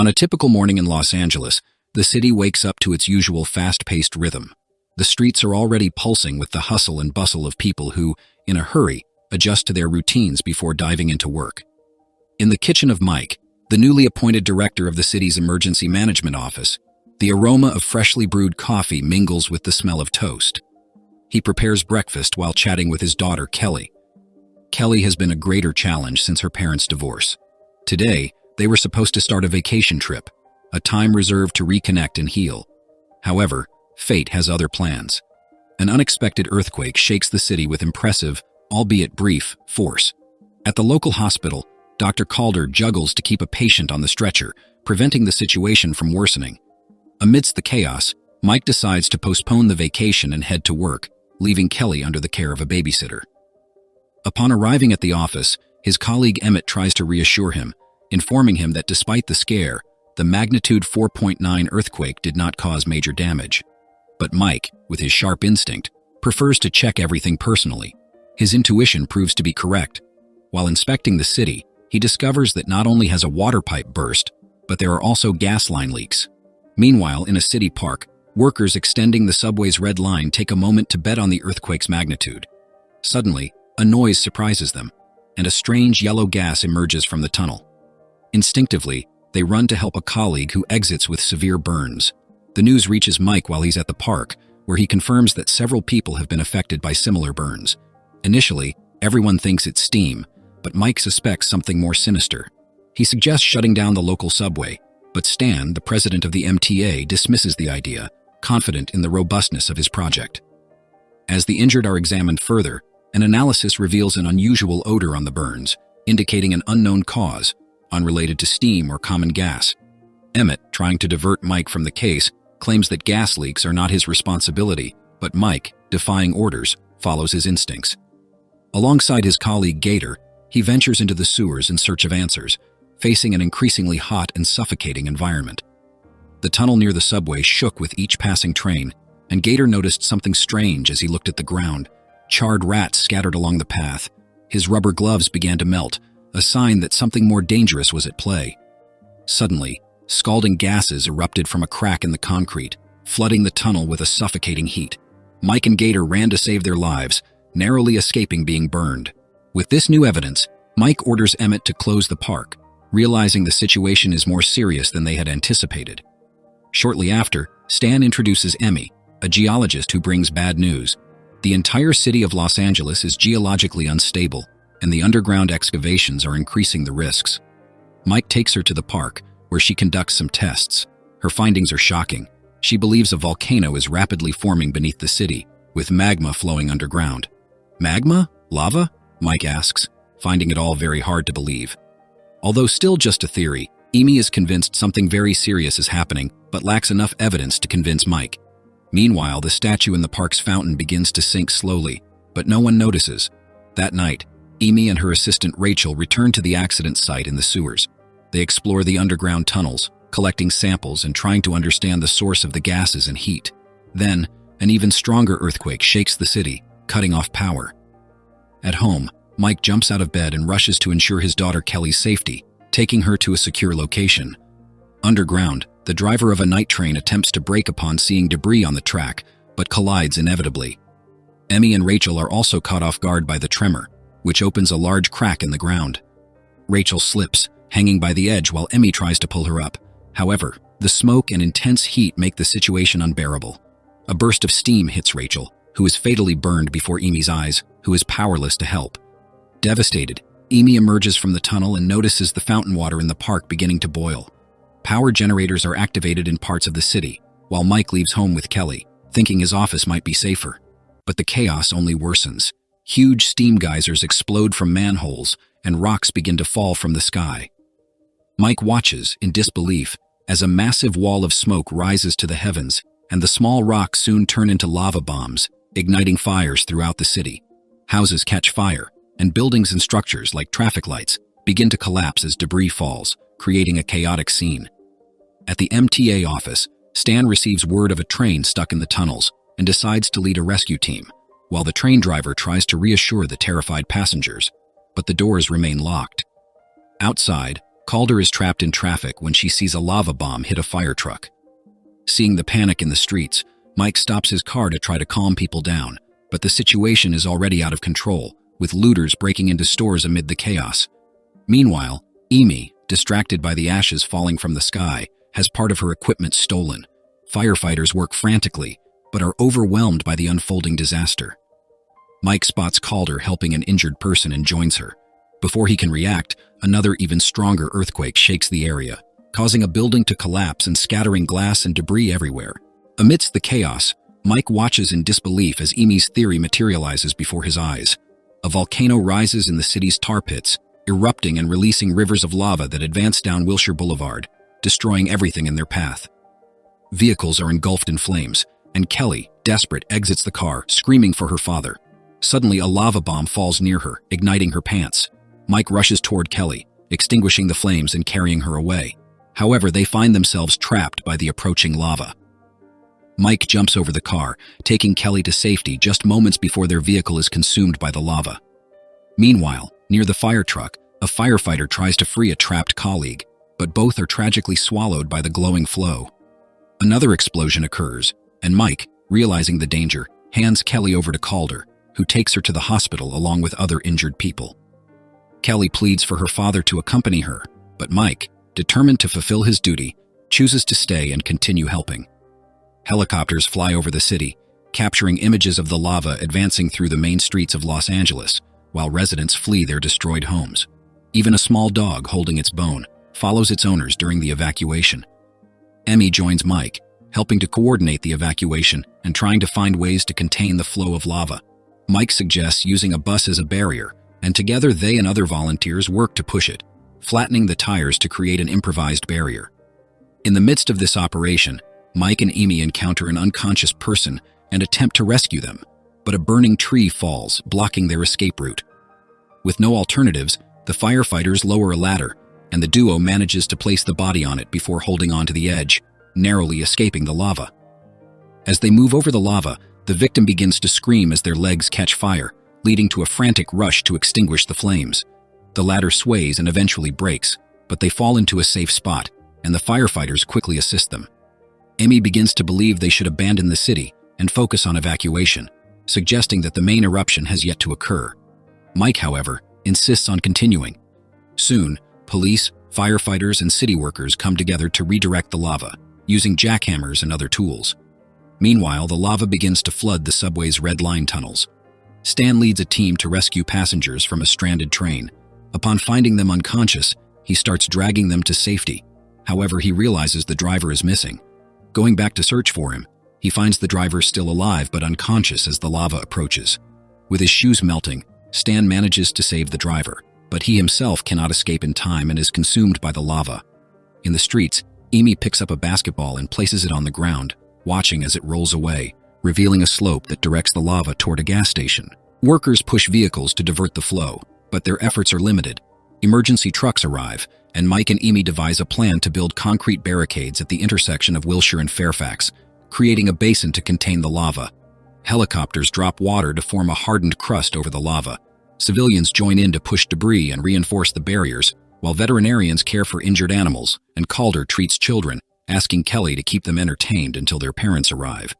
On a typical morning in Los Angeles, the city wakes up to its usual fast-paced rhythm. The streets are already pulsing with the hustle and bustle of people who, in a hurry, adjust to their routines before diving into work. In the kitchen of Mike, the newly appointed director of the city's emergency management office, the aroma of freshly brewed coffee mingles with the smell of toast. He prepares breakfast while chatting with his daughter, Kelly. Kelly has been a greater challenge since her parents' divorce. Today, they were supposed to start a vacation trip, a time reserved to reconnect and heal. However, fate has other plans. An unexpected earthquake shakes the city with impressive, albeit brief, force. At the local hospital, Dr. Calder juggles to keep a patient on the stretcher, preventing the situation from worsening. Amidst the chaos, Mike decides to postpone the vacation and head to work, leaving Kelly under the care of a babysitter. Upon arriving at the office, his colleague Emmett tries to reassure him, informing him that despite the scare, the magnitude 4.9 earthquake did not cause major damage. But Mike, with his sharp instinct, prefers to check everything personally. His intuition proves to be correct. While inspecting the city, he discovers that not only has a water pipe burst, but there are also gas line leaks. Meanwhile, in a city park, workers extending the subway's red line take a moment to bet on the earthquake's magnitude. Suddenly, a noise surprises them, and a strange yellow gas emerges from the tunnel. Instinctively, they run to help a colleague who exits with severe burns. The news reaches Mike while he's at the park, where he confirms that several people have been affected by similar burns. Initially, everyone thinks it's steam, but Mike suspects something more sinister. He suggests shutting down the local subway, but Stan, the president of the MTA, dismisses the idea, confident in the robustness of his project. As the injured are examined further, an analysis reveals an unusual odor on the burns, indicating an unknown cause, unrelated to steam or common gas. Emmett, trying to divert Mike from the case, claims that gas leaks are not his responsibility, but Mike, defying orders, follows his instincts. Alongside his colleague Gator, he ventures into the sewers in search of answers, facing an increasingly hot and suffocating environment. The tunnel near the subway shook with each passing train, and Gator noticed something strange as he looked at the ground. Charred rats scattered along the path. His rubber gloves began to melt, a sign that something more dangerous was at play. Suddenly, scalding gases erupted from a crack in the concrete, flooding the tunnel with a suffocating heat. Mike and Gator ran to save their lives, narrowly escaping being burned. With this new evidence, Mike orders Emmett to close the park, realizing the situation is more serious than they had anticipated. Shortly after, Stan introduces Emmy, a geologist who brings bad news. The entire city of Los Angeles is geologically unstable, and the underground excavations are increasing the risks. Mike takes her to the park, where she conducts some tests. Her findings are shocking. She believes a volcano is rapidly forming beneath the city, with magma flowing underground. Magma? Lava? Mike asks, finding it all very hard to believe. Although still just a theory, Amy is convinced something very serious is happening, but lacks enough evidence to convince Mike. Meanwhile, the statue in the park's fountain begins to sink slowly, but no one notices. That night, Amy and her assistant Rachel return to the accident site in the sewers. They explore the underground tunnels, collecting samples and trying to understand the source of the gases and heat. Then, an even stronger earthquake shakes the city, cutting off power. At home, Mike jumps out of bed and rushes to ensure his daughter Kelly's safety, taking her to a secure location. Underground, the driver of a night train attempts to brake upon seeing debris on the track, but collides inevitably. Emmy and Rachel are also caught off guard by the tremor, which opens a large crack in the ground. Rachel slips, hanging by the edge while Emmy tries to pull her up. However, the smoke and intense heat make the situation unbearable. A burst of steam hits Rachel, who is fatally burned before Amy's eyes, who is powerless to help. Devastated, Amy emerges from the tunnel and notices the fountain water in the park beginning to boil. Power generators are activated in parts of the city, while Mike leaves home with Kelly, thinking his office might be safer. But the chaos only worsens. Huge steam geysers explode from manholes, and rocks begin to fall from the sky. Mike watches, in disbelief, as a massive wall of smoke rises to the heavens, and the small rocks soon turn into lava bombs, igniting fires throughout the city. Houses catch fire, and buildings and structures like traffic lights begin to collapse as debris falls, creating a chaotic scene. At the MTA office, Stan receives word of a train stuck in the tunnels and decides to lead a rescue team, while the train driver tries to reassure the terrified passengers, but the doors remain locked. Outside, Calder is trapped in traffic when she sees a lava bomb hit a fire truck. Seeing the panic in the streets, Mike stops his car to try to calm people down, but the situation is already out of control, with looters breaking into stores amid the chaos. Meanwhile, Amy, distracted by the ashes falling from the sky, has part of her equipment stolen. Firefighters work frantically, but are overwhelmed by the unfolding disaster. Mike spots Calder helping an injured person and joins her. Before he can react, another even stronger earthquake shakes the area, causing a building to collapse and scattering glass and debris everywhere. Amidst the chaos, Mike watches in disbelief as Amy's theory materializes before his eyes. A volcano rises in the city's tar pits, erupting and releasing rivers of lava that advance down Wilshire Boulevard, destroying everything in their path. Vehicles are engulfed in flames, and Kelly, desperate, exits the car, screaming for her father. Suddenly, a lava bomb falls near her, igniting her pants. Mike rushes toward Kelly, extinguishing the flames and carrying her away. However, they find themselves trapped by the approaching lava. Mike jumps over the car, taking Kelly to safety just moments before their vehicle is consumed by the lava. Meanwhile, near the fire truck, a firefighter tries to free a trapped colleague, but both are tragically swallowed by the glowing flow. Another explosion occurs, and Mike, realizing the danger, hands Kelly over to Calder, who takes her to the hospital along with other injured people. Kelly pleads for her father to accompany her, but Mike, determined to fulfill his duty, chooses to stay and continue helping. Helicopters fly over the city, capturing images of the lava advancing through the main streets of Los Angeles, while residents flee their destroyed homes. Even a small dog holding its bone follows its owners during the evacuation. Emmy joins Mike, helping to coordinate the evacuation and trying to find ways to contain the flow of lava. Mike suggests using a bus as a barrier, and together they and other volunteers work to push it, flattening the tires to create an improvised barrier. In the midst of this operation, Mike and Amy encounter an unconscious person and attempt to rescue them, but a burning tree falls, blocking their escape route. With no alternatives, the firefighters lower a ladder, and the duo manages to place the body on it before holding onto the edge, narrowly escaping the lava. As they move over the lava, the victim begins to scream as their legs catch fire, leading to a frantic rush to extinguish the flames. The ladder sways and eventually breaks, but they fall into a safe spot, and the firefighters quickly assist them. Amy begins to believe they should abandon the city and focus on evacuation, suggesting that the main eruption has yet to occur. Mike, however, insists on continuing. Soon, police, firefighters, and city workers come together to redirect the lava, using jackhammers and other tools. Meanwhile, the lava begins to flood the subway's red line tunnels. Stan leads a team to rescue passengers from a stranded train. Upon finding them unconscious, he starts dragging them to safety. However, he realizes the driver is missing. Going back to search for him, he finds the driver still alive but unconscious as the lava approaches. With his shoes melting, Stan manages to save the driver, but he himself cannot escape in time and is consumed by the lava. In the streets, Amy picks up a basketball and places it on the ground, watching as it rolls away, revealing a slope that directs the lava toward a gas station. Workers push vehicles to divert the flow, but their efforts are limited. Emergency trucks arrive, and Mike and Amy devise a plan to build concrete barricades at the intersection of Wilshire and Fairfax, creating a basin to contain the lava. Helicopters drop water to form a hardened crust over the lava. Civilians join in to push debris and reinforce the barriers, while veterinarians care for injured animals, and Calder treats children, asking Kelly to keep them entertained until their parents arrive.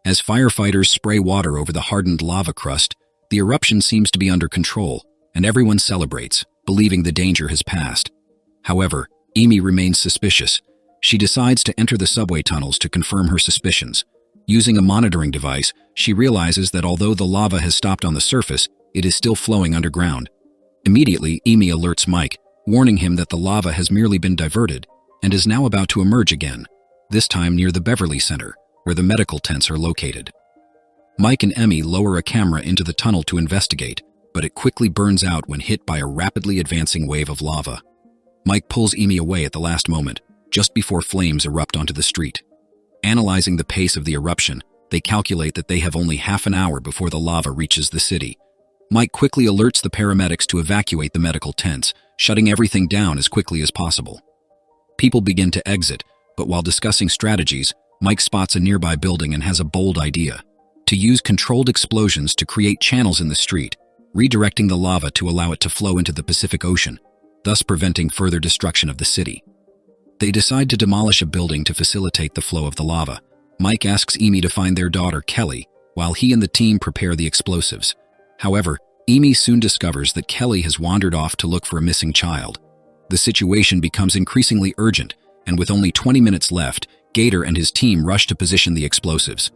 As firefighters spray water over the hardened lava crust, the eruption seems to be under control, and everyone celebrates, believing the danger has passed. However, Amy remains suspicious. She decides to enter the subway tunnels to confirm her suspicions. Using a monitoring device, she realizes that although the lava has stopped on the surface, it is still flowing underground. Immediately, Amy alerts Mike, warning him that the lava has merely been diverted and is now about to emerge again, this time near the Beverly Center, where the medical tents are located. Mike and Emmy lower a camera into the tunnel to investigate, but it quickly burns out when hit by a rapidly advancing wave of lava. Mike pulls Amy away at the last moment, just before flames erupt onto the street. Analyzing the pace of the eruption, they calculate that they have only half an hour before the lava reaches the city. Mike quickly alerts the paramedics to evacuate the medical tents, shutting everything down as quickly as possible. People begin to exit, but while discussing strategies, Mike spots a nearby building and has a bold idea: to use controlled explosions to create channels in the street, redirecting the lava to allow it to flow into the Pacific Ocean. thus preventing further destruction of the city. They decide to demolish a building to facilitate the flow of the lava. Mike asks Amy to find their daughter, Kelly, while he and the team prepare the explosives. However, Amy soon discovers that Kelly has wandered off to look for a missing child. The situation becomes increasingly urgent, and with only 20 minutes left, Gator and his team rush to position the explosives.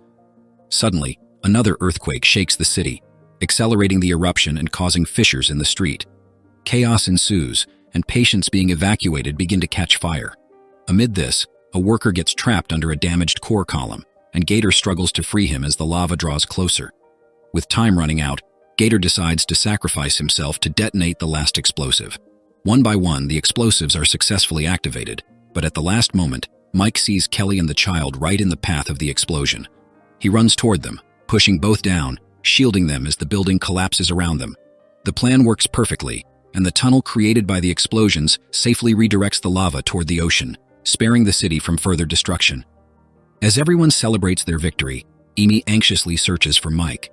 Suddenly, another earthquake shakes the city, accelerating the eruption and causing fissures in the street. Chaos ensues, and patients being evacuated begin to catch fire. Amid this, a worker gets trapped under a damaged core column, and Gator struggles to free him as the lava draws closer. With time running out, Gator decides to sacrifice himself to detonate the last explosive. One by one, the explosives are successfully activated, but at the last moment, Mike sees Kelly and the child right in the path of the explosion. He runs toward them, pushing both down, shielding them as the building collapses around them. The plan works perfectly, and the tunnel created by the explosions safely redirects the lava toward the ocean, sparing the city from further destruction. As everyone celebrates their victory, Amy anxiously searches for Mike.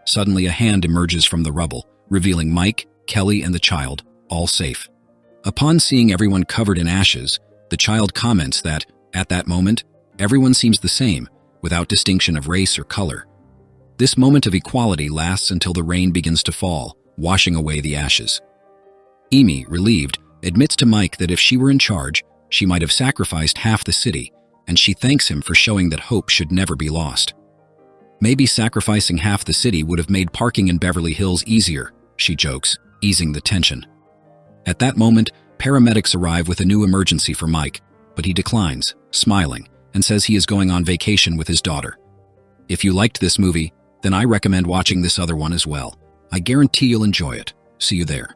Suddenly, a hand emerges from the rubble, revealing Mike, Kelly, and the child, all safe. Upon seeing everyone covered in ashes, the child comments that, at that moment, everyone seems the same, without distinction of race or color. This moment of equality lasts until the rain begins to fall, washing away the ashes. Amy, relieved, admits to Mike that if she were in charge, she might have sacrificed half the city, and she thanks him for showing that hope should never be lost. Maybe sacrificing half the city would have made parking in Beverly Hills easier, she jokes, easing the tension. At that moment, paramedics arrive with a new emergency for Mike, but he declines, smiling, and says he is going on vacation with his daughter. If you liked this movie, then I recommend watching this other one as well. I guarantee you'll enjoy it. See you there.